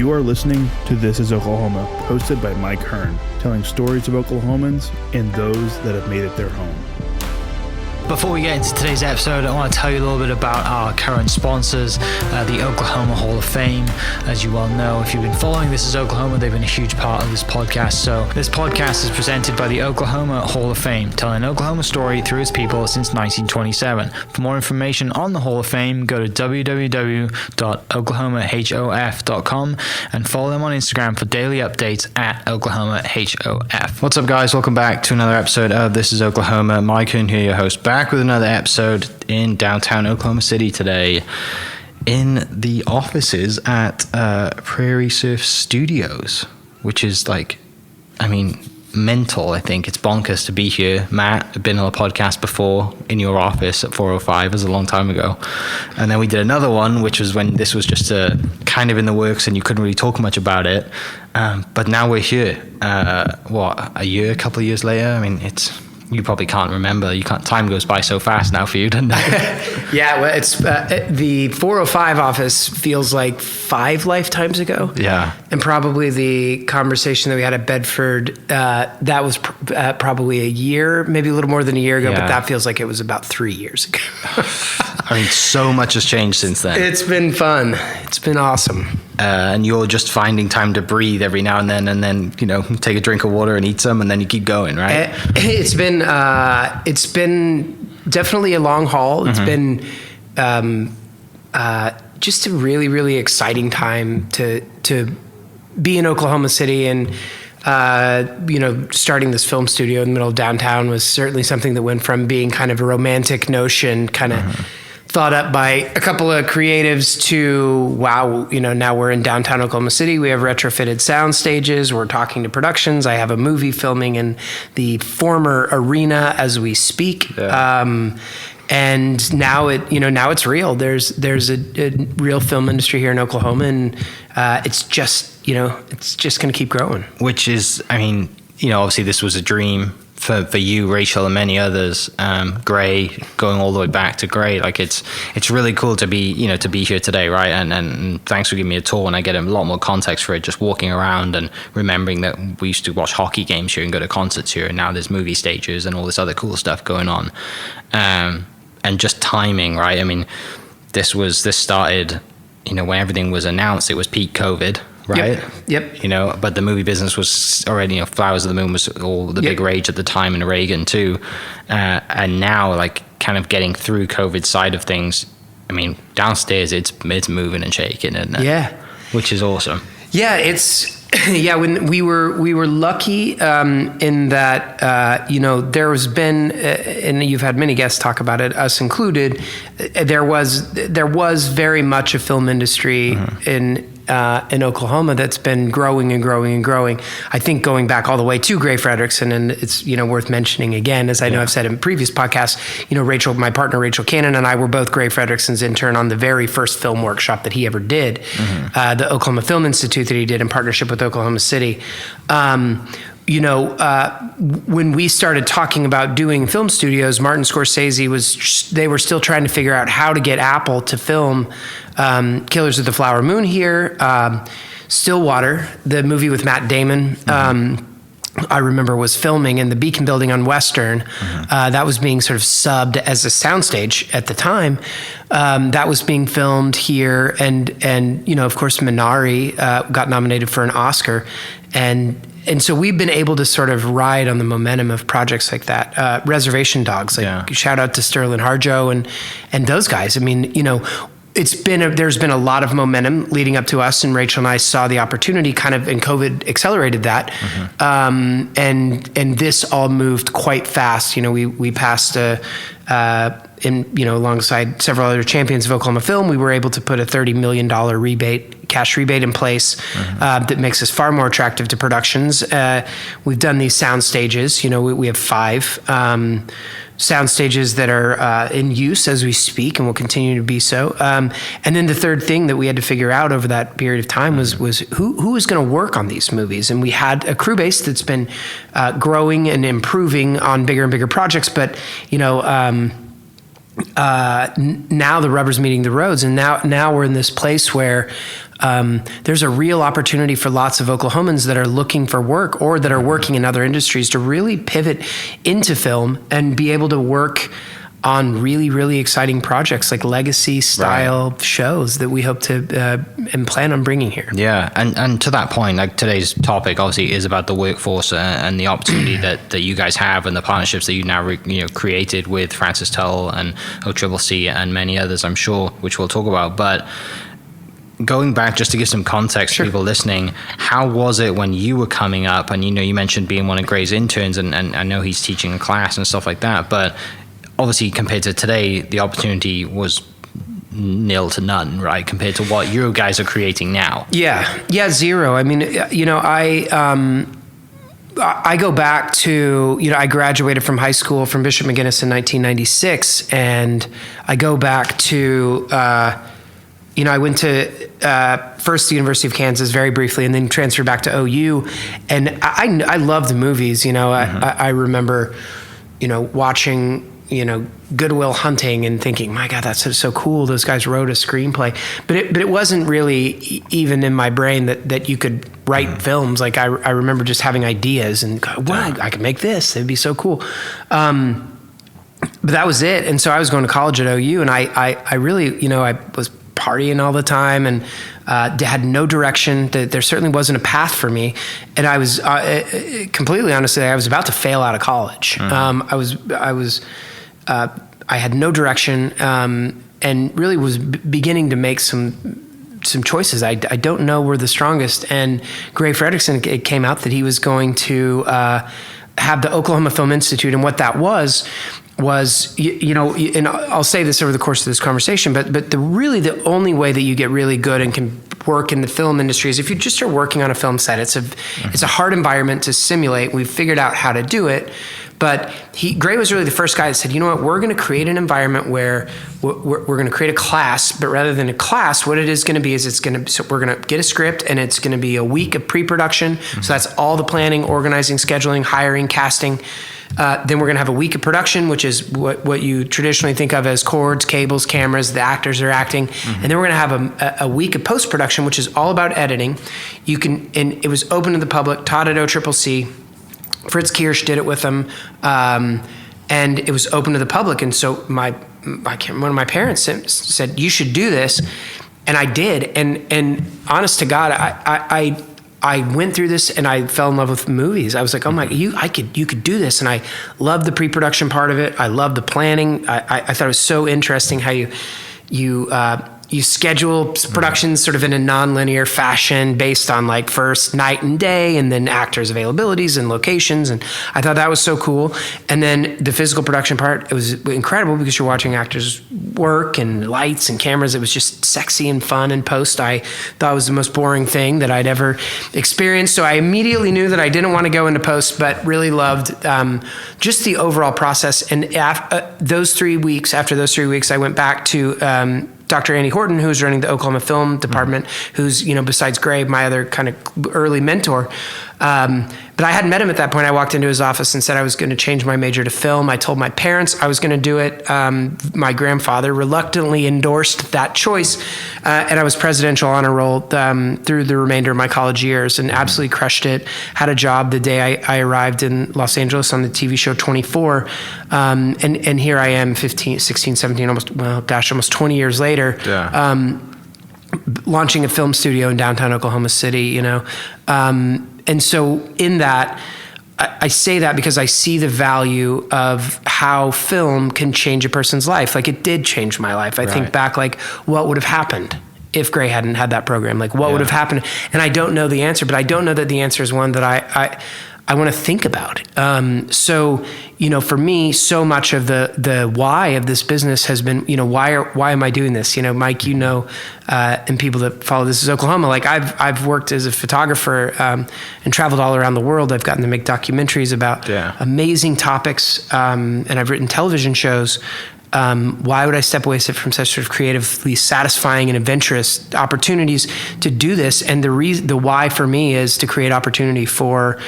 You are listening to This is Oklahoma, hosted by Mike Hearn, telling stories of Oklahomans and those that have made it their home. Before we get into today's episode, I want to tell you a little bit about our current sponsors, the Oklahoma Hall of Fame. As you well know, if you've been following This is Oklahoma, they've been a huge part of this podcast. So this podcast is presented by the Oklahoma Hall of Fame, telling an Oklahoma story through its people since 1927. For more information on the Hall of Fame, go to www.oklahomahof.com and follow them on Instagram for daily updates at OklahomaHOF. What's up, guys? Welcome back to another episode of This is Oklahoma. Mike Hearn here, your host, back with another episode in downtown Oklahoma City today in the offices at Prairie Surf Studios, which is mental. I think it's bonkers to be here. Matt, I've been on a podcast before in your office at 405. It was a long time ago. And then we did another one, which was when this was just kind of in the works and you couldn't really talk much about it. But now we're here. A couple of years later? I mean, you probably can't remember. Time goes by so fast now for you, doesn't it? Yeah, well, it's the 405 office feels like 5 lifetimes ago. Yeah. And probably the conversation that we had at Bedford, that was probably a year, maybe a little more than a year ago, yeah. But that feels like it was about 3 years ago. I mean, so much has changed since then. It's been fun. It's been awesome. And you're just finding time to breathe every now and then, take a drink of water and eat some, and then you keep going, right? It's been definitely a long haul. It's been just a really, really exciting time to be in Oklahoma City, and starting this film studio in the middle of downtown was certainly something that went from being kind of a romantic notion, kind of thought up by a couple of creatives, to wow, now we're in downtown Oklahoma City. We have retrofitted sound stages. We're talking to productions. I have a movie filming in the former arena as we speak. Yeah. And now it's real. There's a real film industry here in Oklahoma, and it's just going to keep growing. Which is, obviously this was a dream for you, Rachel, and many others. Gray, going all the way back to Gray, it's really cool to be here today, right? And thanks for giving me a tour, and I get a lot more context for it just walking around and remembering that we used to watch hockey games here and go to concerts here, and now there's movie stages and all this other cool stuff going on. And just timing, right? I mean, this started, when everything was announced, it was peak COVID, right? Yep. But the movie business was already, Flowers of the Moon was all the big rage at the time, and Reagan too. And now, kind of getting through COVID side of things, downstairs it's moving and shaking, isn't it? Yeah. Which is awesome. Yeah, when we were lucky in that there has been, and you've had many guests talk about it, us included. There was very much a film industry in Oklahoma that's been growing and growing and growing. I think going back all the way to Gray Fredrickson, and it's worth mentioning again, as I know I've said in previous podcasts. Rachel, my partner Rachel Cannon, and I were both Gray Fredrickson's intern on the very first film workshop that he ever did, the Oklahoma Film Institute that he did in partnership with Oklahoma City. When we started talking about doing film studios, Martin Scorsese they were still trying to figure out how to get Apple to film Killers of the Flower Moon here. Stillwater, the movie with Matt Damon, I remember was filming in the Beacon Building on Western. That was being sort of subbed as a soundstage at the time. That was being filmed here, and of course Minari got nominated for an Oscar, and so we've been able to sort of ride on the momentum of projects like that. Reservation Dogs, shout out to Sterling Harjo and those guys. There's been a lot of momentum leading up to us, and Rachel and I saw the opportunity and COVID accelerated that. And this all moved quite fast. We passed alongside several other champions of Oklahoma film, we were able to put a $30 million cash rebate in place that makes us far more attractive to productions. We've done these sound stages. We have 5 sound stages that are in use as we speak, and will continue to be so. And then the third thing that we had to figure out over that period of time was who was going to work on these movies. And we had a crew base that's been growing and improving on bigger and bigger projects, but now the rubber's meeting the roads, and now we're in this place where there's a real opportunity for lots of Oklahomans that are looking for work or that are working in other industries to really pivot into film and be able to work on really, really exciting projects like legacy style shows that we hope to and plan on bringing here. Yeah, and to that point, like today's topic obviously is about the workforce and the opportunity that you guys have and the partnerships that you now created with Francis Tull and OCCC and many others, I'm sure, which we'll talk about. But going back, just to give some context to people listening, how was it when you were coming up? And you mentioned being one of Gray's interns, and I know he's teaching a class and stuff like that, but obviously compared to today, the opportunity was nil to none, right? Compared to what you guys are creating now. Yeah, zero. I mean, I go back to, I graduated from high school from Bishop McGinnis in 1996, and I go back to, I went to first the University of Kansas very briefly, and then transferred back to OU, and I love the movies. I remember, watching Good Will Hunting and thinking, my God, that's so cool. Those guys wrote a screenplay, but it wasn't really even in my brain that you could write films. Like I remember just having ideas and I could make this. It'd be so cool. But that was it. And so I was going to college at OU, and I really, I was partying all the time and had no direction. There certainly wasn't a path for me, and I was completely honestly, I was about to fail out of college. I had no direction, and really was beginning to make some choices I don't know were the strongest. And Gray Fredrickson, it came out that he was going to have the Oklahoma Film Institute, and what that was, and I'll say this over the course of this conversation, but the only way that you get really good and can work in the film industry is if you just are working on a film set. It's a hard environment to simulate. We've figured out how to do it, but Gray was really the first guy that said, you know what, we're going to create an environment where we're going to create a class, but rather than a class, what it is going to be is we're going to get a script, and it's going to be a week of pre-production. Mm-hmm. So that's all the planning, organizing, scheduling, hiring, casting. Then we're going to have a week of production, which is what you traditionally think of as cords, cables, cameras, the actors are acting. Mm-hmm. And then we're going to have a week of post-production, which is all about editing. And it was open to the public, taught at OCCC. Fritz Kirsch did it with them. And it was open to the public. And so one of my parents said, you should do this. And I did. And honest to God, I went through this and I fell in love with movies. I was like, oh my, you could do this. And I loved the pre-production part of it. I loved the planning. I thought it was so interesting how you schedule productions sort of in a non-linear fashion based on like first night and day, and then actors' availabilities and locations. And I thought that was so cool. And then the physical production part, it was incredible because you're watching actors work and lights and cameras. It was just sexy and fun. And post, I thought it was the most boring thing that I'd ever experienced. So I immediately knew that I didn't want to go into post, but really loved just the overall process. And after those 3 weeks, I went back to Dr. Andy Horton, who's running the Oklahoma Film Department, who's, besides Gray, my other kind of early mentor. But I hadn't met him at that point. I walked into his office and said I was going to change my major to film. I told my parents I was going to do it. My grandfather reluctantly endorsed that choice. And I was presidential honor roll through the remainder of my college years and absolutely crushed it. Had a job the day I arrived in Los Angeles on the TV show 24. And here I am 15, 16, 17, almost 20 years later. Yeah. Launching a film studio in downtown Oklahoma City, and so in that, I say that because I see the value of how film can change a person's life. Like it did change my life. I think back, like what would have happened if Gray hadn't had that program? Like what would have happened? And I don't know the answer, but I don't know that the answer is one that I want to think about. So, for me, so much of the why of this business has been, why am I doing this? Mike, and people that follow This Is Oklahoma, like I've worked as a photographer and traveled all around the world. I've gotten to make documentaries about amazing topics, and I've written television shows. Why would I step away from such sort of creatively satisfying and adventurous opportunities to do this? And the why for me is to create opportunity for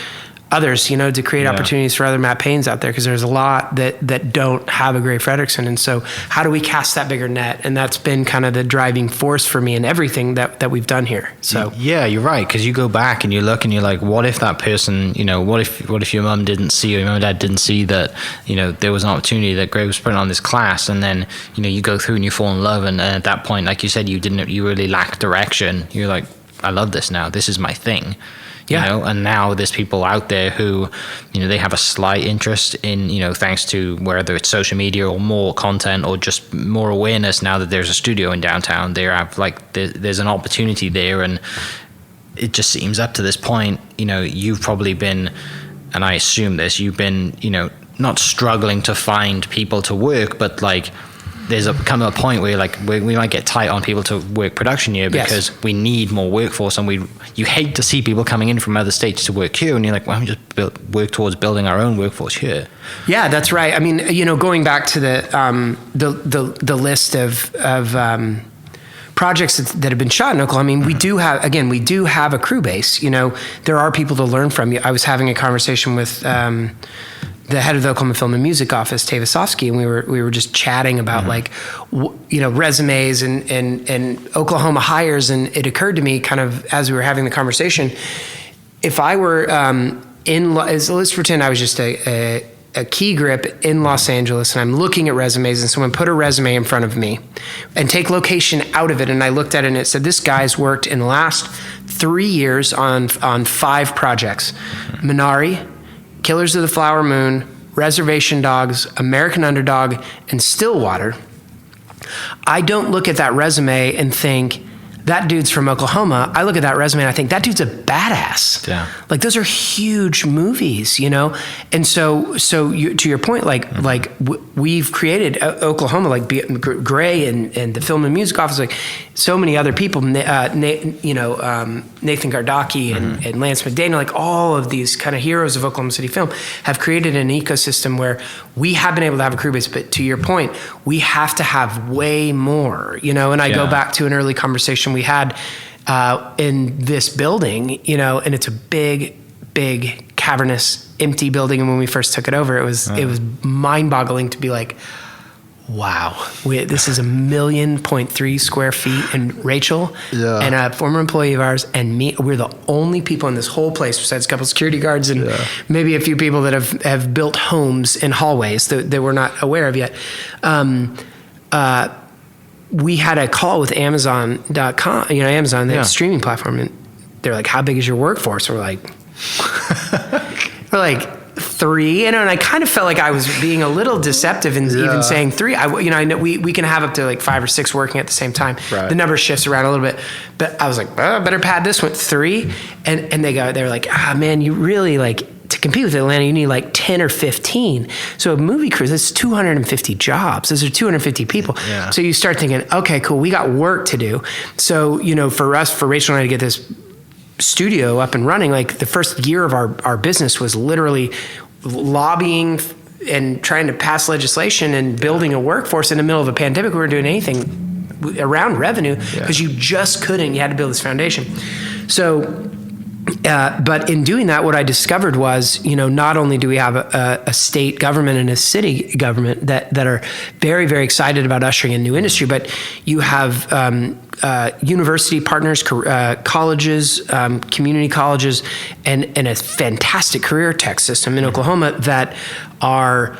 others, to create opportunities for other Matt Paynes out there, because there's a lot that don't have a Gray Fredrickson. And so how do we cast that bigger net? And that's been kind of the driving force for me in everything that we've done here. So yeah, you're right, because you go back and you look and you're like, what if that person, what if your mum didn't see, or your mum and dad didn't see that, there was an opportunity that Gray was putting on this class, and then you go through and you fall in love, and at that point, like you said, you really lacked direction. You're like, I love this now. This is my thing. And now there's people out there who, they have a slight interest in, thanks to whether it's social media or more content or just more awareness. Now that there's a studio in downtown, there's an opportunity there, and it just seems up to this point, you've probably been, and I assume this, you've been, not struggling to find people to work, but like, there's come a point where we might get tight on people to work production here, because we need more workforce, and you hate to see people coming in from other states to work here, and you're like, why don't we just work towards building our own workforce here? Yeah, that's right. I mean, going back to the list of projects that have been shot in Oklahoma, I mean, we do have a crew base. There are people to learn from. I was having a conversation with the head of the Oklahoma Film and Music Office, Tavasovsky, and we were just chatting about resumes and Oklahoma hires, and it occurred to me, kind of as we were having the conversation, if I were let's pretend I was just a key grip in Los Angeles, and I'm looking at resumes, and someone put a resume in front of me and take location out of it, and I looked at it and it said, this guy's worked in the last 3 years on 5 projects: Minari, Killers of the Flower Moon, Reservation Dogs, American Underdog, and Stillwater. I don't look at that resume and think, that dude's from Oklahoma. I look at that resume and I think, that dude's a badass. Yeah. Like, those are huge movies, And so to your point, we've created Oklahoma, like Gray and the Film and Music Office, like so many other people, Nathan Gardaki and Lance McDaniel, like all of these kind of heroes of Oklahoma City film have created an ecosystem where we have been able to have a crew base. But to your point, we have to have way more, and I go back to an early conversation we had in this building, and it's a big cavernous, empty building. And when we first took it over, it was mind-boggling to be like, wow, this is 1.3 million square feet, and Rachel and a former employee of ours and me, we're the only people in this whole place, besides a couple security guards and maybe a few people that have built homes in hallways that we're not aware of yet. We had a call with Amazon.com, Amazon, the streaming platform, and they're like, how big is your workforce? We're like 3, and I kind of felt like I was being a little deceptive in even saying 3. I know we can have up to like 5 or 6 working at the same time. Right. The number shifts around a little bit, but I was like, better pad this one 3, and they were like, man, you really to compete with Atlanta, you need like 10 or 15. So a movie crew, that's 250 jobs. Those are 250 people. Yeah. So you start thinking, okay, cool, we got work to do. So, for Rachel and I to get this studio up and running, like the first year of our business was literally lobbying and trying to pass legislation and building a workforce in the middle of a pandemic. We weren't doing anything around revenue because you just couldn't. You had to build this foundation. So, but in doing that, what I discovered was, not only do we have a state government and a city government that are very, very excited about ushering in new industry, but you have university partners, colleges, community colleges, and a fantastic career tech system in Oklahoma that are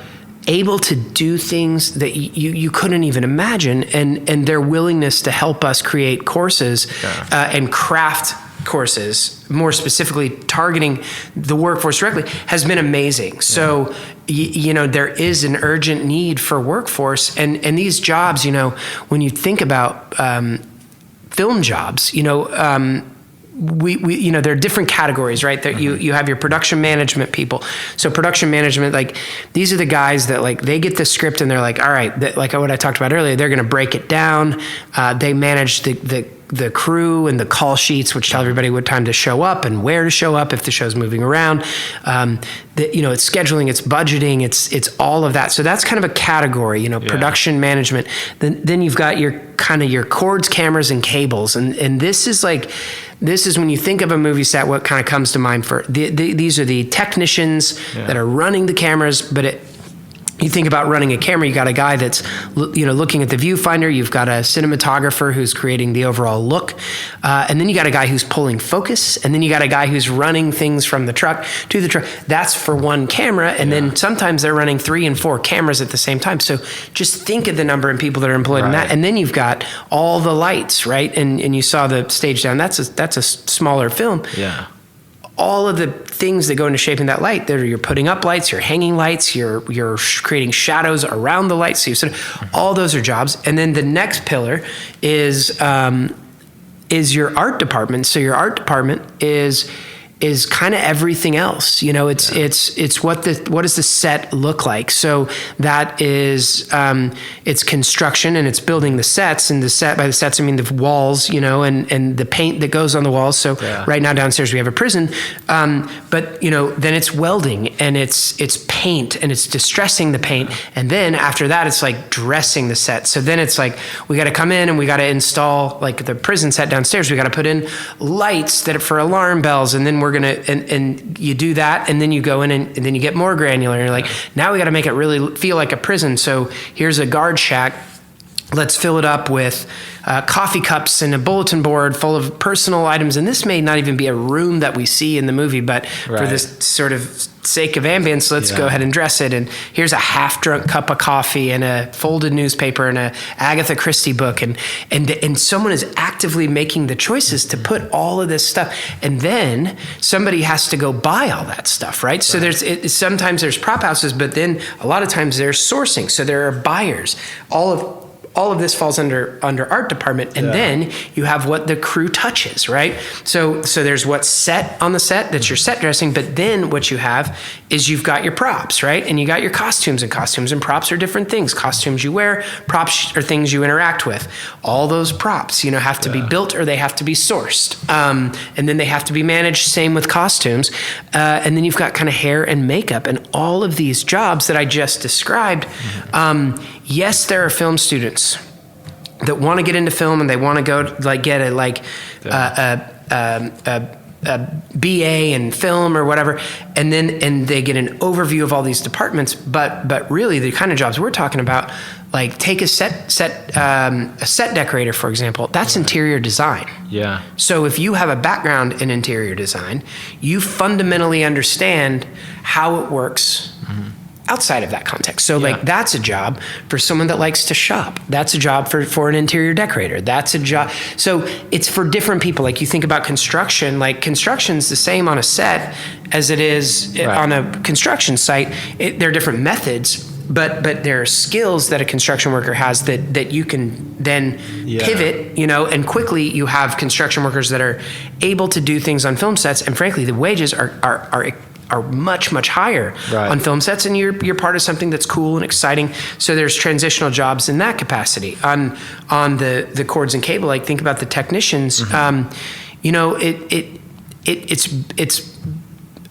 able to do things that you couldn't even imagine, and their willingness to help us create courses and craft courses, more specifically targeting the workforce directly, has been amazing. So, there is an urgent need for workforce, and these jobs, when you think about film jobs, we there are different categories, right? That you have your production management people. So production management, like these are the guys that they get the script and they're like, all right, like what I talked about earlier, they're going to break it down. They manage the crew and the call sheets, which tell everybody what time to show up and where to show up if the show's moving around. It's scheduling, it's budgeting, it's all of that. So that's kind of a category, production management. Then you've got your cords, cameras, and cables, and this is This is when you think of a movie set, what kind of comes to mind for these are the technicians that are running the cameras, but you think about running a camera, you got a guy that's, looking at the viewfinder. You've got a cinematographer who's creating the overall look. And then you got a guy who's pulling focus. And then you got a guy who's running things from the truck to the truck. That's for one camera. And then sometimes they're running 3 and 4 cameras at the same time. So just think of the number of people that are employed in that. And then you've got all the lights, right? And you saw the stage down. That's a smaller film. Yeah. All of the things that go into shaping that light, you're putting up lights, you're hanging lights, you're creating shadows around the lights. So all those are jobs. And then the next pillar is your art department. So your art department is kind of everything else. It's what does the set look like? So that is it's construction, and it's building the sets, and by the sets I mean the walls, and the paint that goes on the walls. So right now downstairs we have a prison, but then it's welding, and it's paint, and it's distressing the paint, and then after that it's like dressing the set. So then it's like we got to come in and we got to install, like the prison set downstairs, we got to put in lights that are for alarm bells, and then we're gonna and you do that, and then you go in and then you get more granular, and you're like, now we got to make it really feel like a prison. So here's a guard shack. Let's fill it up with coffee cups and a bulletin board full of personal items. And this may not even be a room that we see in the movie, but for this sort of sake of ambience, let's go ahead and dress it. And here's a half-drunk cup of coffee and a folded newspaper and a Agatha Christie book. And someone is actively making the choices to put all of this stuff. And then somebody has to go buy all that stuff, right? So sometimes there's prop houses, but then a lot of times there's sourcing. So there are buyers. All of this falls under art department, and then you have what the crew touches, right? So there's what's set on the set, that's your set dressing, but then what you have is you've got your props, right? And you got your costumes, and props are different things. Costumes you wear, props are things you interact with. All those props, have to be built or they have to be sourced, and then they have to be managed. Same with costumes, and then you've got kind of hair and makeup, and all of these jobs that I just described. Yes, there are film students that want to get into film, and they want to go get a BA in film or whatever, and they get an overview of all these departments. But really, the kind of jobs we're talking about, like take a set decorator, for example. That's interior design. Yeah. So if you have a background in interior design, you fundamentally understand how it works. Outside of that context. So that's a job for someone that likes to shop. That's a job for an interior decorator. That's a job. So it's for different people. Like you think about construction, like construction's the same on a set as it is on a construction site. There are different methods, but there are skills that a construction worker has that you can then pivot, and quickly you have construction workers that are able to do things on film sets. And frankly, the wages are much, much higher on film sets, and you're part of something that's cool and exciting. So there's transitional jobs in that capacity. On the cords and cable, like think about the technicians.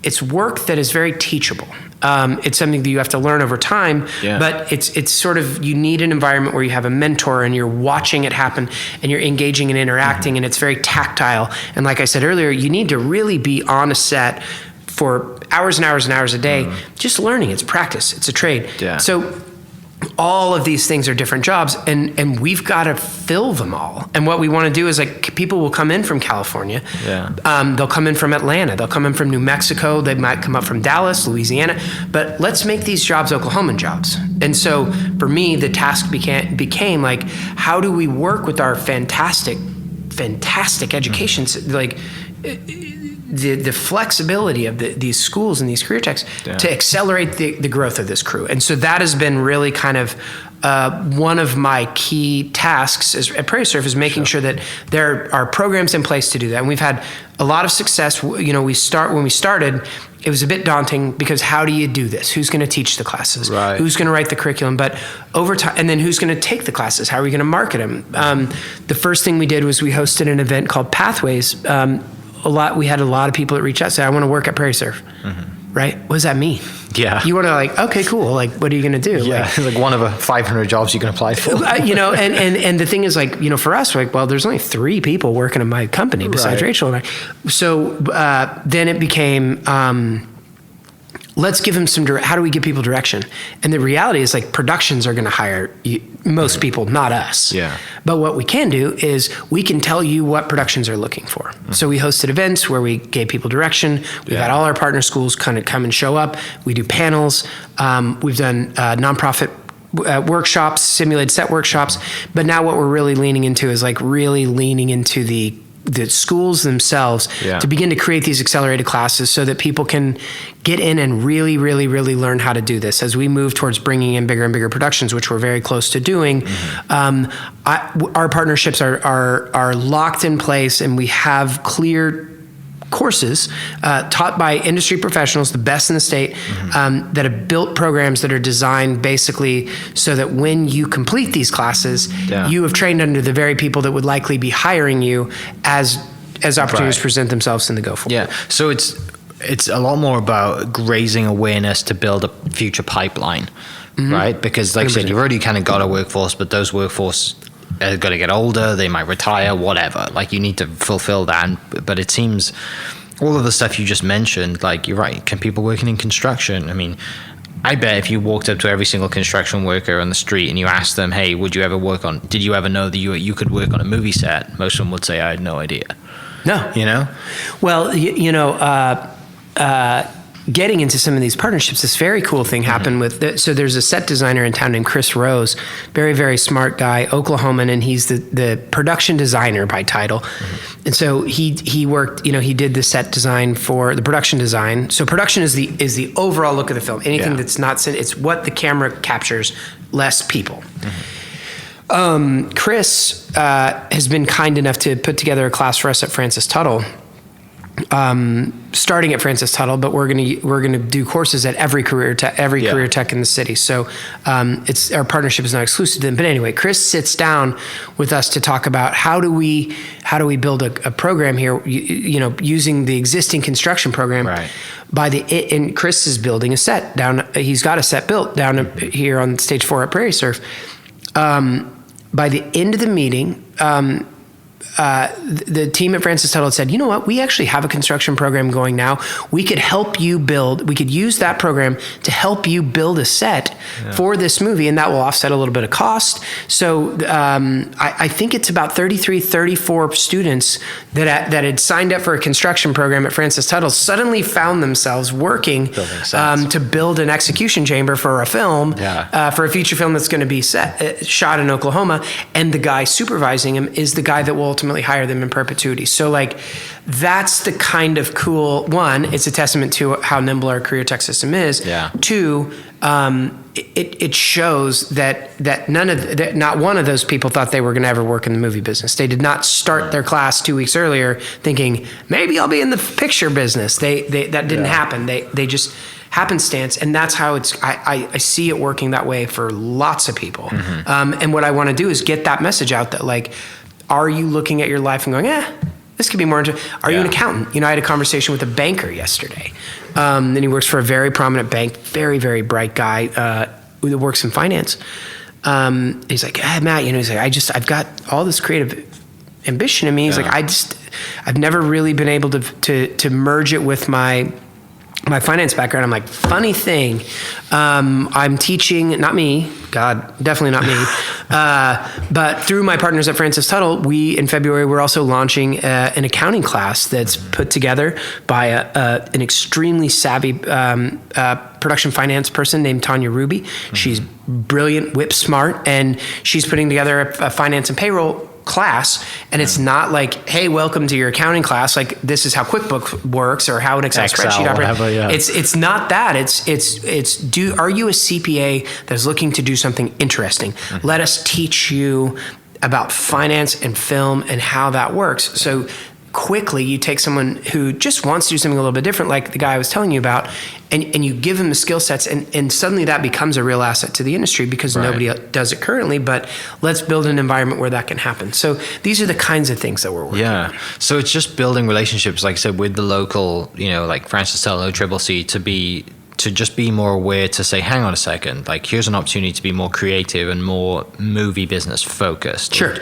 It's work that is very teachable. It's something that you have to learn over time, but it's sort of, you need an environment where you have a mentor and you're watching it happen and you're engaging and interacting, and it's very tactile. And like I said earlier, you need to really be on a set for hours and hours and hours a day, just learning. It's practice. It's a trade. Yeah. So all of these things are different jobs, and we've got to fill them all. And what we want to do is, like, people will come in from California. Yeah. They'll come in from Atlanta. They'll come in from New Mexico. They might come up from Dallas, Louisiana. But let's make these jobs Oklahoman jobs. And so for me, the task became like, how do we work with our fantastic education, like the flexibility of these schools and these career techs to accelerate the growth of this crew. And so that has been really kind of one of my key tasks at Prairie Surf, is making sure that there are programs in place to do that. And we've had a lot of success. When we started, it was a bit daunting, because how do you do this? Who's going to teach the classes? Right. Who's going to write the curriculum? But over time, and then who's going to take the classes? How are we going to market them? The first thing we did was we hosted an event called Pathways. We had a lot of people that reached out and said, I want to work at Prairie Surf. Mm-hmm. right? What does that mean? Yeah. You want to like, okay, cool. Like, what are you going to do? Yeah. Like one of 500 jobs you can apply for. And the thing is like, for us, like, well, there's only 3 people working in my company besides Rachel and I. So then it became, let's give them how do we give people direction? And the reality is like productions are going to hire most people, not us. Yeah. But what we can do is we can tell you what productions are looking for. Mm-hmm. So we hosted events where we gave people direction. We've had all our partner schools kind of come and show up. We do panels. We've done nonprofit workshops, simulated set workshops. But now what we're really leaning into is like really leaning into the schools themselves to begin to create these accelerated classes so that people can get in and really, really, really learn how to do this. As we move towards bringing in bigger and bigger productions, which we're very close to doing, our partnerships are locked in place, and we have clear courses taught by industry professionals, the best in the state, that have built programs that are designed basically so that when you complete these classes, you have trained under the very people that would likely be hiring you as opportunities present themselves in the go forward. Yeah. So it's a lot more about raising awareness to build a future pipeline, right? Because like 100%. I said, you've already kind of got a workforce, but those workforce are going to get older, they might retire, whatever. Like you need to fulfill that. But it seems all of the stuff you just mentioned, like you're right, can people working in construction? I mean, I bet if you walked up to every single construction worker on the street and you asked them, hey, did you ever know that you could work on a movie set? Most of them would say, I had no idea. No. You know? Well, getting into some of these partnerships, this very cool thing happened so there's a set designer in town named Chris Rose, very, very smart guy, Oklahoman, and he's the production designer by title. And so he worked, he did the set design for the production design. So production is the overall look of the film. Anything that's not, it's what the camera captures, less people. Chris has been kind enough to put together a class for us at Francis Tuttle, starting at Francis Tuttle, but we're gonna do courses at every career tech in the city. So it's our partnership is not exclusive to them. But anyway, Chris sits down with us to talk about how do we build a program here, using the existing construction program. Right. And Chris is building a set down. He's got a set built down here on stage 4 at Prairie Surf. By the end of the meeting, the team at Francis Tuttle said, you know what, we actually have a construction program going now. We could use that program to help you build a set for this movie, and that will offset a little bit of cost. So I think it's about 34 students that had signed up for a construction program at Francis Tuttle suddenly found themselves working to build an execution chamber for a film, for a feature film that's going to be shot in Oklahoma, and the guy supervising him is the guy that will ultimately hire them in perpetuity. So like that's the kind of cool one. It's a testament to how nimble our career tech system is. Yeah. 2, it shows that not one of those people thought they were going to ever work in the movie business. They did not start their class 2 weeks earlier thinking maybe I'll be in the picture business. That didn't happen. They just happenstance, and that's how I see it working that way for lots of people. And what I want to do is get that message out that like, are you looking at your life and going, this could be more interesting? Are you an accountant? I had a conversation with a banker yesterday. And he works for a very prominent bank, very, very bright guy who works in finance. He's like, Matt, he's like, I've got all this creative ambition in me. He's like, I've never really been able to merge it with my finance background. I'm like, funny thing, I'm teaching, not me, God, definitely not me, but through my partners at Francis Tuttle, in February, we're also launching an accounting class that's put together by an extremely savvy production finance person named Tanya Ruby. She's brilliant, whip smart, and she's putting together a finance and payroll class, and it's not like, hey, welcome to your accounting class, like this is how QuickBooks works or how an Excel spreadsheet operates. It's not that. Are you a CPA that's looking to do something interesting? Let us teach you about finance and film and how that works. So quickly you take someone who just wants to do something a little bit different, like the guy I was telling you about, and you give them the skill sets, and suddenly that becomes a real asset to the industry because nobody does it currently, but let's build an environment where that can happen. So these are the kinds of things that we're working on. So it's just building relationships, like I said, with the local, like Francis Tuttle, OCCC, to just be more aware, to say, hang on a second, like here's an opportunity to be more creative and more movie business focused. Sure.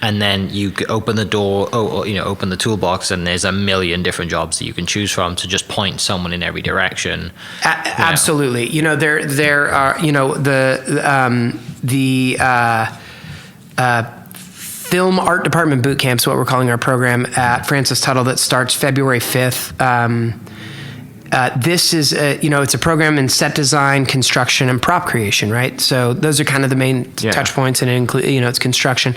And then you open the door, open the toolbox, and there's a million different jobs that you can choose from to just point someone in every direction. Absolutely. There are, film art department boot camps, what we're calling our program at Francis Tuttle, that starts February 5th. This is it's a program in set design, construction, and prop creation, right? So those are kind of the main touch points, and it include, it's construction.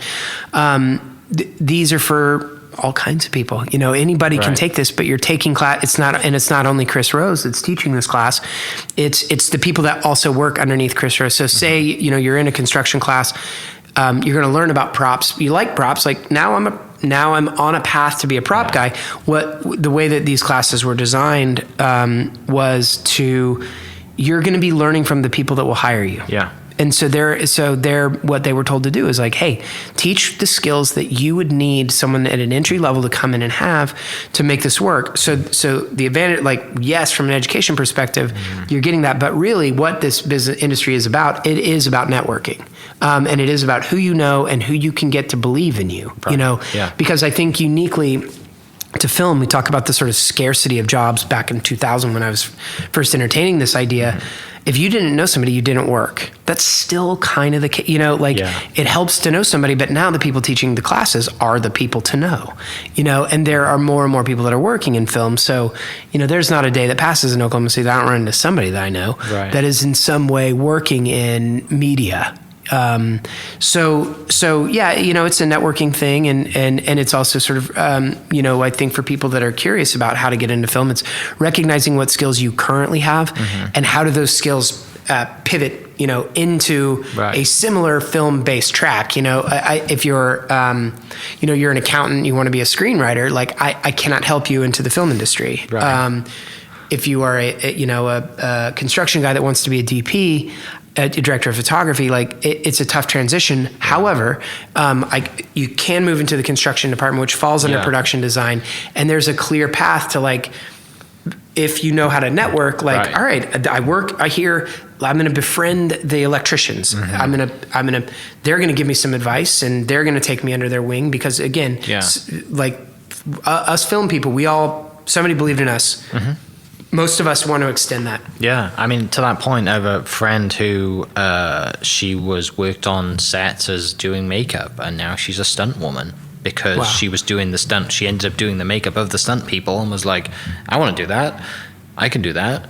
These are for all kinds of people. Anybody can take this, but you're taking class. It's not only Chris Rose that's teaching this class. It's the people that also work underneath Chris Rose. So say, you're in a construction class, you're going to learn about props. You like props. Like now I'm on a path to be a prop guy. The way that these classes were designed was you're going to be learning from the people that will hire you. Yeah. And so what they were told to do is like, hey, teach the skills that you would need someone at an entry level to come in and have to make this work. So the advantage, like, yes, from an education perspective, you're getting that, but really what this business industry is about, it is about networking. And it is about who you know and who you can get to believe in you, because I think uniquely to film, we talk about the sort of scarcity of jobs back in 2000 when I was first entertaining this idea. If you didn't know somebody, you didn't work. That's still kind of the case, it helps to know somebody, but now the people teaching the classes are the people to know, and there are more and more people that are working in film. So, there's not a day that passes in Oklahoma City that I don't run into somebody that I know that is in some way working in media. It's a networking thing, and it's also sort of, I think for people that are curious about how to get into film, it's recognizing what skills you currently have and how do those skills pivot, into a similar film-based track. If you're, you're an accountant, you want to be a screenwriter, like I cannot help you into the film industry. Right. If you are a construction guy that wants to be a DP, a director of photography, like it's a tough transition. However, you can move into the construction department, which falls under production design, and there's a clear path to, like, if you know how to network, like, all right, I'm going to befriend the electricians. They're going to give me some advice, and they're going to take me under their wing because, again, us film people, somebody believed in us. Most of us want to extend that. Yeah. I mean, to that point, I have a friend who she worked on sets as doing makeup, and now she's a stunt woman because she was doing the stunt. She ended up doing the makeup of the stunt people and was like, I want to do that. I can do that.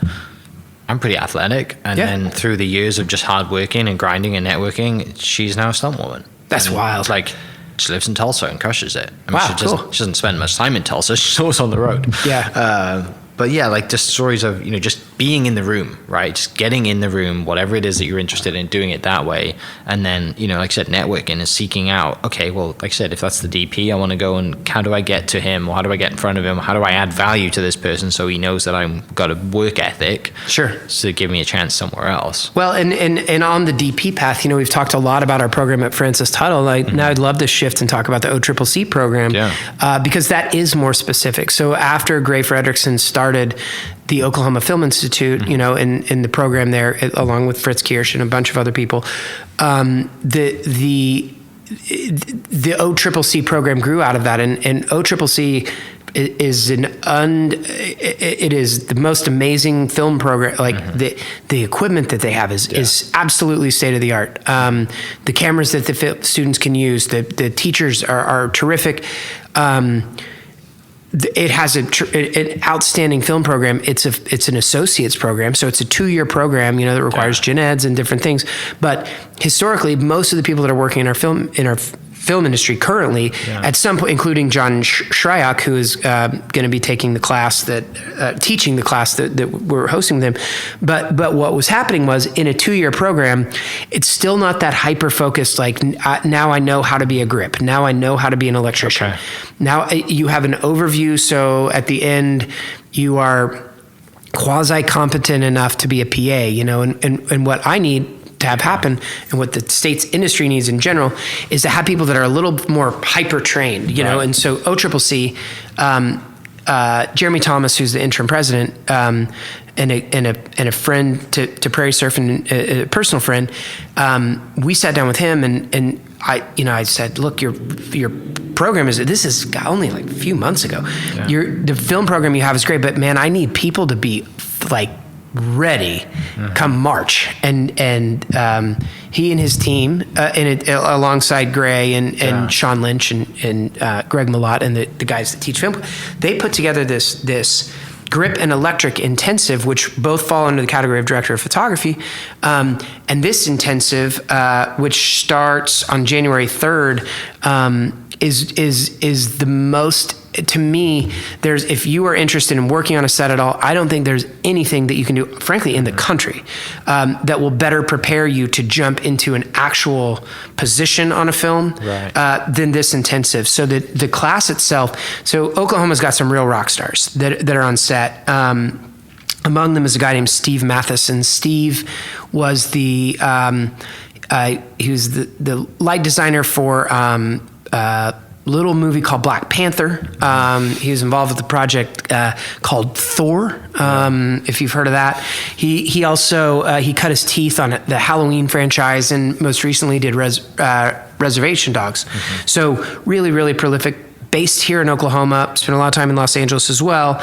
I'm pretty athletic. And then through the years of just hard working and grinding and networking, she's now a stunt woman. That's wild. Like, she lives in Tulsa and crushes it. I mean, she doesn't spend much time in Tulsa. She's always on the road. Yeah. But yeah, like just stories of, just being in the room, right? Just getting in the room, whatever it is that you're interested in, doing it that way. And then, like I said, networking and seeking out, okay, well, like I said, if that's the DP, I want to go and how do I get to him? Or how do I get in front of him? How do I add value to this person so he knows that I've got a work ethic? Sure. So give me a chance somewhere else. Well, and on the DP path, we've talked a lot about our program at Francis Tuttle. Now I'd love to shift and talk about the OCCC program because that is more specific. So after Gray Fredrickson started the Oklahoma Film Institute, in the program there, along with Fritz Kirsch and a bunch of other people, the OCCC program grew out of that, and OCCC is it is the most amazing film program. Like the equipment that they have is absolutely state of the art. The cameras that the students can use, the teachers are terrific. It has an outstanding film program. It's an associate's program, so it's a 2-year program, that requires gen eds and different things. But historically, most of the people that are working in our film industry currently, at some point, including John Shryock, who is going to be taking the class teaching the class that we're hosting with him. But what was happening was, in a 2-year program, it's still not that hyper focused. Like now I know how to be a grip. Now I know how to be an electrician. Okay. Now you have an overview. So at the end, you are quasi-competent enough to be a PA, you know, and what I need to have happen, and what the state's industry needs in general, is to have people that are a little more hyper trained, you know. And so OCCC, Jeremy Thomas, who's the interim president, and a friend to Prairie Surf, and a personal friend, we sat down with him, and I said, look, your program this is only like a few months ago. The film program you have is great, but man, I need people to be like ready come March, and he and his team, alongside Gray and Sean Lynch and Greg Malott and the guys that teach film, they put together this grip and electric intensive, which both fall under the category of director of photography. And this intensive, which starts on January 3rd, is the most, to me, if you are interested in working on a set at all, I don't think there's anything that you can do, frankly, in the country, that will better prepare you to jump into an actual position on a film than this intensive. So the class itself, so Oklahoma's got some real rock stars that are on set. Among them is a guy named Steve Matheson. Steve was he was the light designer for little movie called Black Panther. He was involved with the project called Thor, if you've heard of that. He also he cut his teeth on the Halloween franchise, and most recently did Reservation Dogs. So really, really prolific. Based here in Oklahoma, spent a lot of time in Los Angeles as well.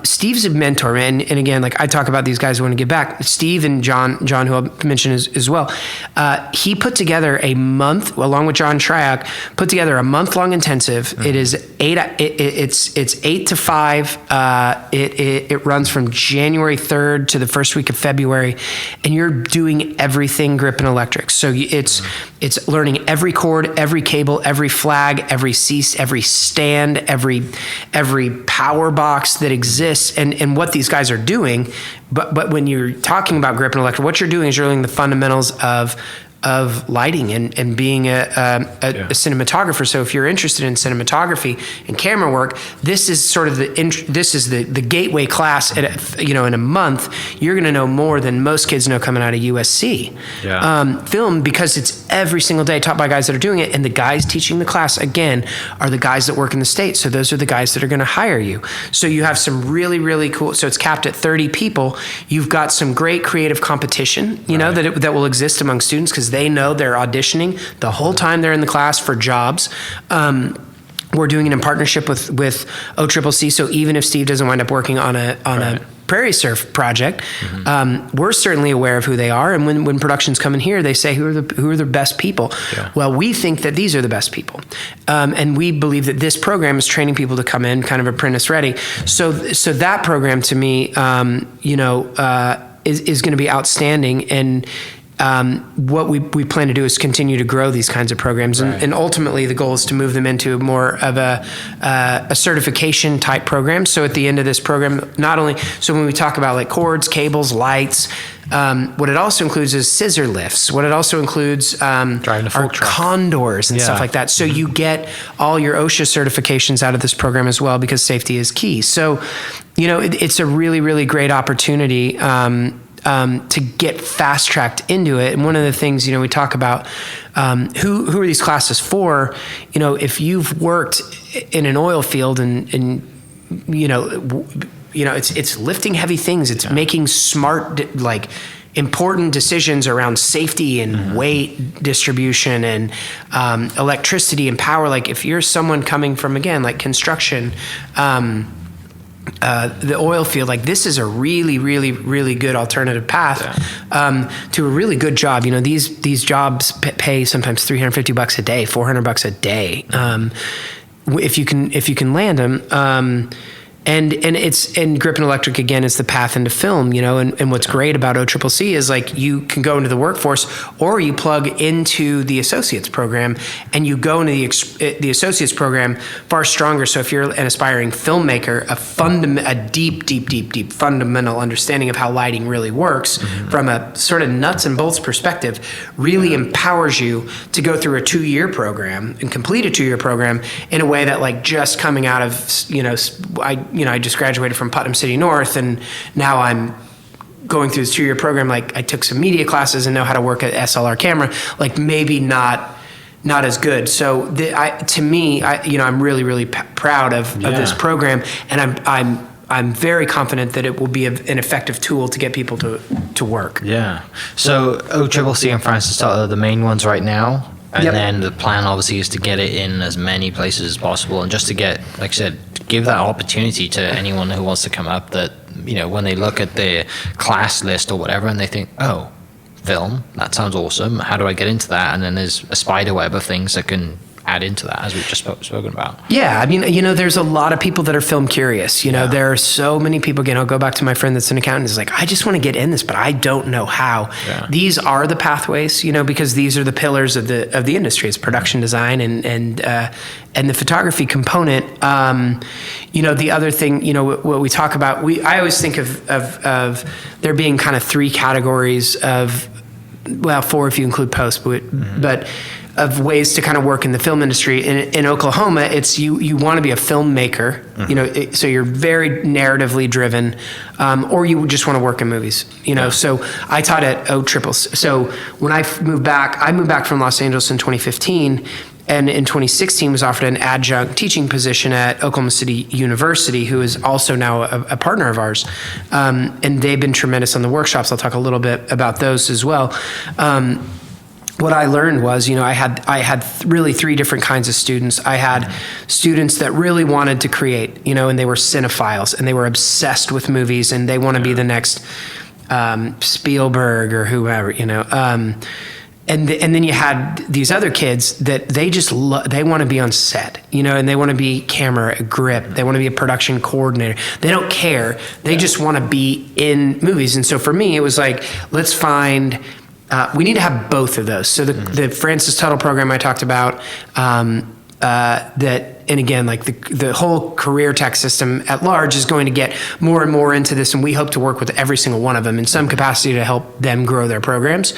Steve's a mentor, and again, like I talk about these guys who want to give back. Steve and John, who I'll mention as well. He put together a month, along with John Triac, put together a month-long intensive. It is it's 8 to 5. It runs from January 3rd to the first week of February, and you're doing everything grip and electric. So it's learning every cord, every cable, every flag, every cease, every stand, every power box that exists, and what these guys are doing. But when you're talking about grip and electric, what you're doing is you're learning the fundamentals of lighting and being a cinematographer. So if you're interested in cinematography and camera work, this is sort of the gateway class. In a month, you're going to know more than most kids know coming out of USC. Film, because it's every single day taught by guys that are doing it, and the guys teaching the class again are the guys that work in the state. So those are the guys that are going to hire you. So you have some really, really cool. So it's capped at 30 people. You've got some great creative competition, that will exist among students, because they know they're auditioning the whole time they're in the class for jobs. We're doing it in partnership with OCCC. So even if Steve doesn't wind up working on a Prairie Surf project, we're certainly aware of who they are. And when productions come in here, they say, who are the best people? Well, we think that these are the best people. And we believe that this program is training people to come in kind of apprentice ready. So that program to me, is going to be outstanding. And what we plan to do is continue to grow these kinds of programs, and ultimately the goal is to move them into more of a certification type program. So at the end of this program, not only, so when we talk about like cords, cables, lights, what it also includes is scissor lifts. What it also includes driving a fork truck, condors and stuff like that. So you get all your OSHA certifications out of this program as well, because safety is key. So, it's a really, really great opportunity to get fast tracked into it. And one of the things, we talk about, who are these classes for? If you've worked in an oil field and it's lifting heavy things, it's making smart, important decisions around safety and weight distribution and electricity and power. Like if you're someone coming from, again, like construction, the oil field, like this is a really, really, really good alternative path to a really good job. These jobs pay sometimes $350 a day, $400 a day, if you can land them. And grip and electric again is the path into film, and what's great about OCCC is like you can go into the workforce, or you plug into the associates program and you go into the associates program far stronger. So if you're an aspiring filmmaker, a deep fundamental understanding of how lighting really works from a sort of nuts and bolts perspective really empowers you to go through a 2-year program and complete a 2-year program in a way that like just coming out of, I just graduated from Putnam City North, and now I'm going through this 2-year program. Like, I took some media classes and know how to work an SLR camera. Like, maybe not as good. So I'm really, really proud of this program, and I'm very confident that it will be an effective tool to get people to work. Yeah. So OCCC and Francis Tuttle are the main ones right now. And then the plan obviously is to get it in as many places as possible, and just to get, like I said, give that opportunity to anyone who wants to come up, that, when they look at the class list or whatever and they think, oh, film, that sounds awesome. How do I get into that? And then there's a spider web of things that can add into that, as we've just spoken about. Yeah, I mean, there's a lot of people that are film curious. There are so many people. Again, I'll go back to my friend that's an accountant. Is like, I just want to get in this, but I don't know how. Yeah. These are the pathways, because these are the pillars of the industry. It's production design and the photography component. The other thing, what we talk about, I always think of there being kind of 3 categories of, well, 4 if you include post, but of ways to kind of work in the film industry. In Oklahoma, it's you want to be a filmmaker, so you're very narratively driven, or you just want to work in movies, So I taught at OCCC. So when I moved back from Los Angeles in 2015, and in 2016 was offered an adjunct teaching position at Oklahoma City University, who is also now a partner of ours. And they've been tremendous on the workshops. I'll talk a little bit about those as well. What I learned was, I had really 3 different kinds of students. I had students that really wanted to create, and they were cinephiles, and they were obsessed with movies, and they want to be the next Spielberg or whoever, And then you had these other kids that they just they want to be on set, and they want to be camera grip. They want to be a production coordinator. They don't care. They just want to be in movies. And so for me, it was like, let's find. We need to have both of those. So the Francis Tuttle program I talked about, and again, like the whole career tech system at large is going to get more and more into this, and we hope to work with every single one of them in some capacity to help them grow their programs.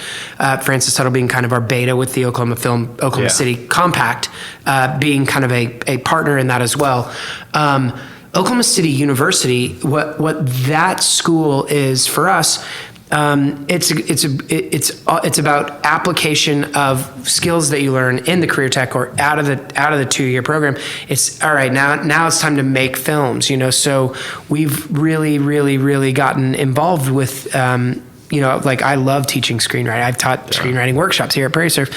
Francis Tuttle being kind of our beta with the Oklahoma City Compact, being kind of a partner in that as well. Oklahoma City University, what that school is for us. It's about application of skills that you learn in the career tech or out of the 2-year program. It's all right. Now it's time to make films, so we've really gotten involved with, like, I love teaching screenwriting. I've taught screenwriting workshops here at Prairie Surf.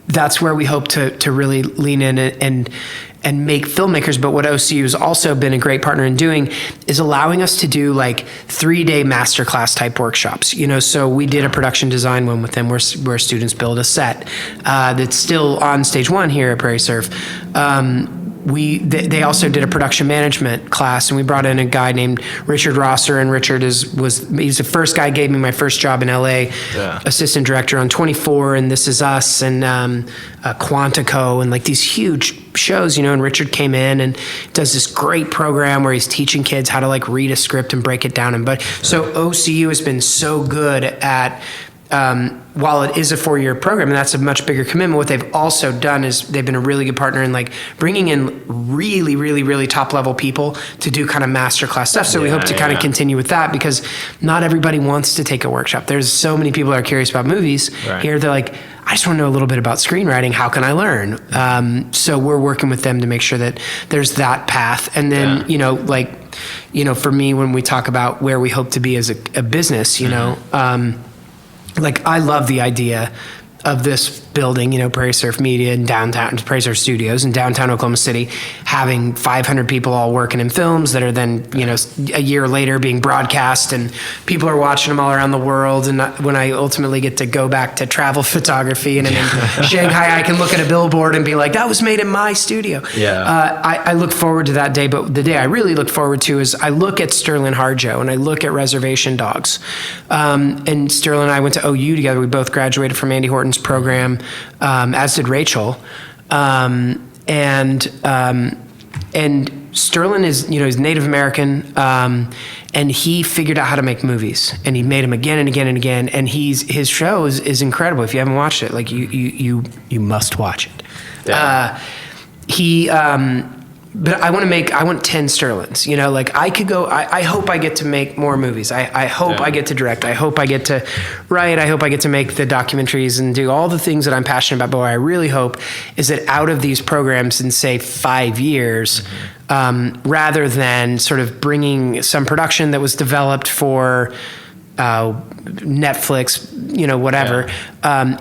That's where we hope to really lean in and make filmmakers. But what OCU has also been a great partner in doing is allowing us to do like 3-day masterclass type workshops. So we did a production design one with them where students build a set that's still on stage 1 here at Prairie Surf. They also did a production management class, and we brought in a guy named Richard Rosser, and Richard he's the first guy who gave me my first job in LA, assistant director on 24 and This Is Us and Quantico and like these huge shows, and Richard came in and does this great program where he's teaching kids how to like read a script and break it down. So OCU has been so good at, while it is a 4-year program, and that's a much bigger commitment, what they've also done is they've been a really good partner in like bringing in really top level people to do kind of masterclass stuff. So we hope to kind of continue with that, because not everybody wants to take a workshop. There's so many people that are curious about movies. Right. Here they're like, I just want to know a little bit about screenwriting. How can I learn? So we're working with them to make sure that there's that path. And then, for me, when we talk about where we hope to be as a business, like, I love the idea of this building, Prairie Surf Media and downtown Prairie Surf Studios in downtown Oklahoma City, having 500 people all working in films that are then, a year later being broadcast, and people are watching them all around the world. And when I ultimately get to go back to travel photography and I'm in Shanghai, I can look at a billboard and be like, that was made in my studio. Yeah. I look forward to that day, but the day I really look forward to is I look at Sterling Harjo and I look at Reservation Dogs. And Sterling and I went to OU together. We both graduated from Andy Horton's program. As did Rachel, and Sterling is, he's Native American, and he figured out how to make movies, and he made them again and again and again. And his show is incredible. If you haven't watched it, like you must watch it. Yeah. but I want 10 Sterlings, you know, like I hope I get to make more movies. I hope I get to direct. I hope I get to write. I hope I get to make the documentaries and do all the things that I'm passionate about. But what I really hope is that out of these programs in, say, 5 years, rather than sort of bringing some production that was developed for Netflix, you know, whatever,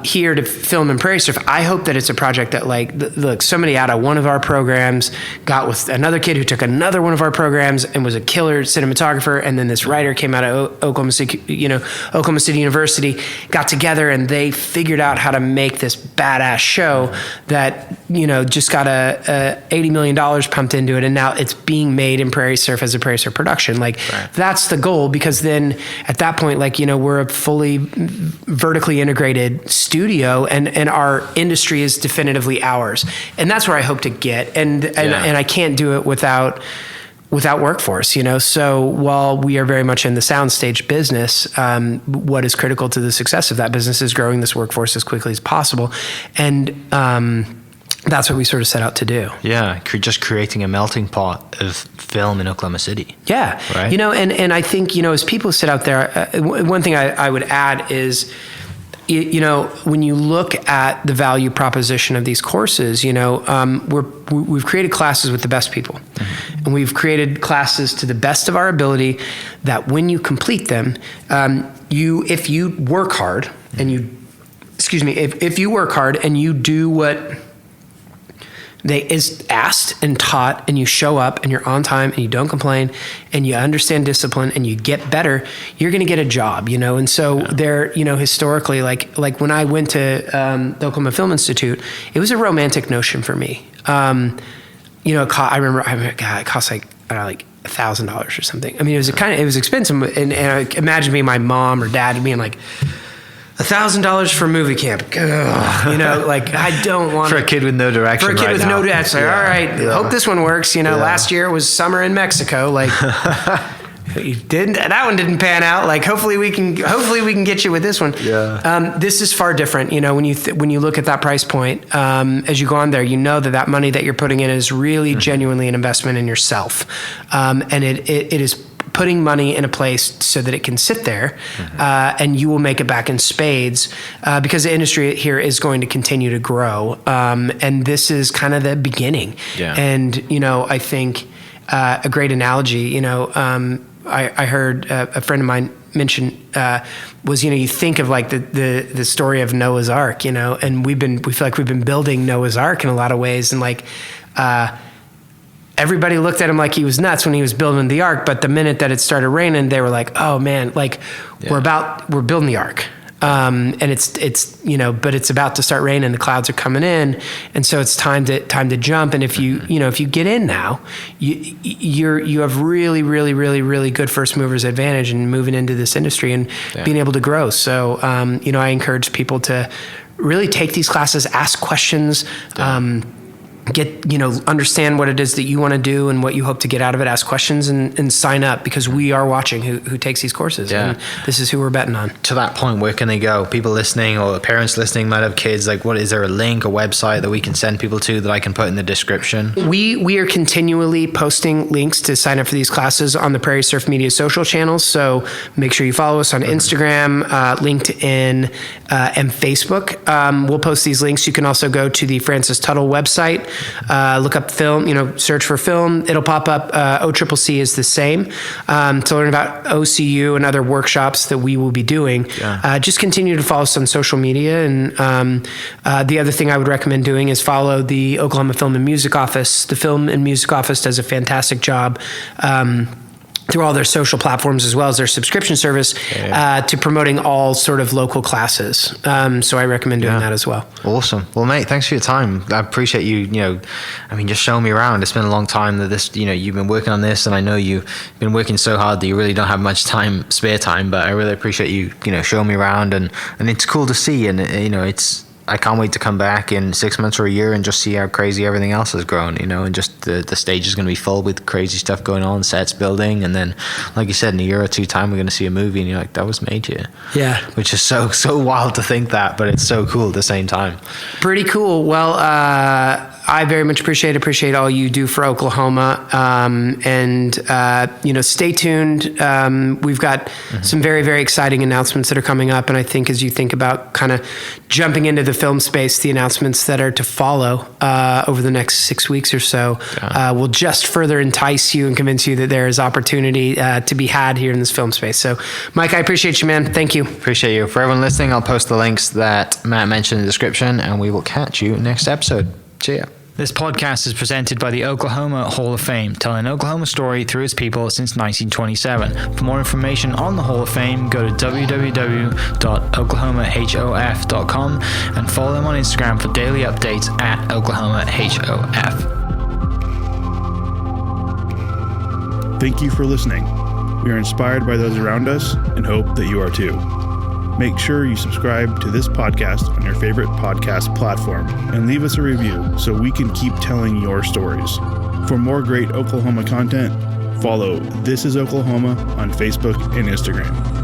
here to film in Prairie Surf. I hope that it's a project that, like, look, somebody out of one of our programs got with another kid who took another one of our programs and was a killer cinematographer, and then this writer came out of Oklahoma City University, got together, and they figured out how to make this badass show that, you know, just got a $80 million pumped into it, and now it's being made in Prairie Surf as a Prairie Surf production. Like, that's the goal, because then at that point, like, you know, we're a fully vertically integrated studio, and our industry is definitively ours, and that's where I hope to get. And I can't do it without workforce, you know. So while we are very much in the soundstage business, what is critical to the success of that business is growing this workforce as quickly as possible, and that's what we sort of set out to do. Yeah, just creating a melting pot of film in Oklahoma City. Yeah, right. You know, and I think, you know, as people sit out there, one thing I would add is, you know, when you look at the value proposition of these courses, you know, we've created classes with the best people, and we've created classes to the best of our ability that when you complete them, if you work hard and if you work hard and you do what is asked and taught, and you show up and you're on time and you don't complain and you understand discipline and you get better, you're going to get a job, you know? And so there, you know, historically, like when I went to the Oklahoma Film Institute, it was a romantic notion for me. You know, I remember, it cost like $1,000 or something. I mean, it was expensive. And I imagine me, my mom or dad being like, $1,000 for movie camp. Ugh, you know, like, I don't want for a kid with no direction. For a kid with no direction. All right, hope this one works. You know, last year it was summer in Mexico. Like, that one didn't pan out. Like, hopefully we can get you with this one. Yeah. This is far different. You know, when you look at that price point, as you go on there, you know that money that you're putting in is really genuinely an investment in yourself, and it is putting money in a place so that it can sit there, and you will make it back in spades, because the industry here is going to continue to grow. And this is kind of the beginning. Yeah. And, you know, I think a great analogy, you know, I heard a friend of mine mention was, you know, you think of like the story of Noah's Ark, you know, and we feel like we've been building Noah's Ark in a lot of ways, and like, everybody looked at him like he was nuts when he was building the ark, but the minute that it started raining, they were like, "Oh man, like we're building the ark." And it's you know, but it's about to start raining, the clouds are coming in, and so it's time to jump. And if you get in now, you have really, really, really, really good first movers advantage in moving into this industry and being able to grow. So you know, I encourage people to really take these classes, ask questions. Understand what it is that you want to do and what you hope to get out of it, ask questions, and sign up, because we are watching who takes these courses. Yeah. And this is who we're betting on. To that point, where can they go? People listening or parents listening might have kids. Like, is there a link, a website that we can send people to that I can put in the description? We are continually posting links to sign up for these classes on the Prairie Surf Media social channels. So make sure you follow us on Instagram, LinkedIn, and Facebook. We'll post these links. You can also go to the Francis Tuttle website. Look up film, you know, search for film. It'll pop up. OCCC is the same. To learn about OCU and other workshops that we will be doing, just continue to follow us on social media. And the other thing I would recommend doing is follow the Oklahoma Film and Music Office. The Film and Music Office does a fantastic job through all their social platforms, as well as their subscription service, to promoting all sort of local classes. So I recommend doing that as well. Awesome. Well, mate, thanks for your time. I appreciate you, just showing me around. It's been a long time that you've been working on this, and I know you've been working so hard that you really don't have much spare time, but I really appreciate you, showing me around, and it's cool to see. And, I can't wait to come back in 6 months or a year and just see how crazy everything else has grown, and just the stage is going to be full with crazy stuff going on, sets building, and then, like you said, in a year or two time, we're going to see a movie, and you're like, that was made here. Yeah. Which is so wild to think that, but it's so cool at the same time. Pretty cool. Well, I very much appreciate all you do for Oklahoma. Stay tuned. We've got some very, very exciting announcements that are coming up. And I think as you think about kind of jumping into the film space, the announcements that are to follow over the next 6 weeks or so will just further entice you and convince you that there is opportunity to be had here in this film space. So, Mike, I appreciate you, man. Thank you. Appreciate you. For everyone listening, I'll post the links that Matt mentioned in the description, and we will catch you next episode. See ya. This podcast is presented by the Oklahoma Hall of Fame, telling Oklahoma story through its people since 1927. For more information on the Hall of Fame, go to www.oklahomahof.com and follow them on Instagram for daily updates at oklahomahof. Thank you for listening. We are inspired by those around us and hope that you are too. Make sure you subscribe to this podcast on your favorite podcast platform and leave us a review so we can keep telling your stories. For more great Oklahoma content, follow This Is Oklahoma on Facebook and Instagram.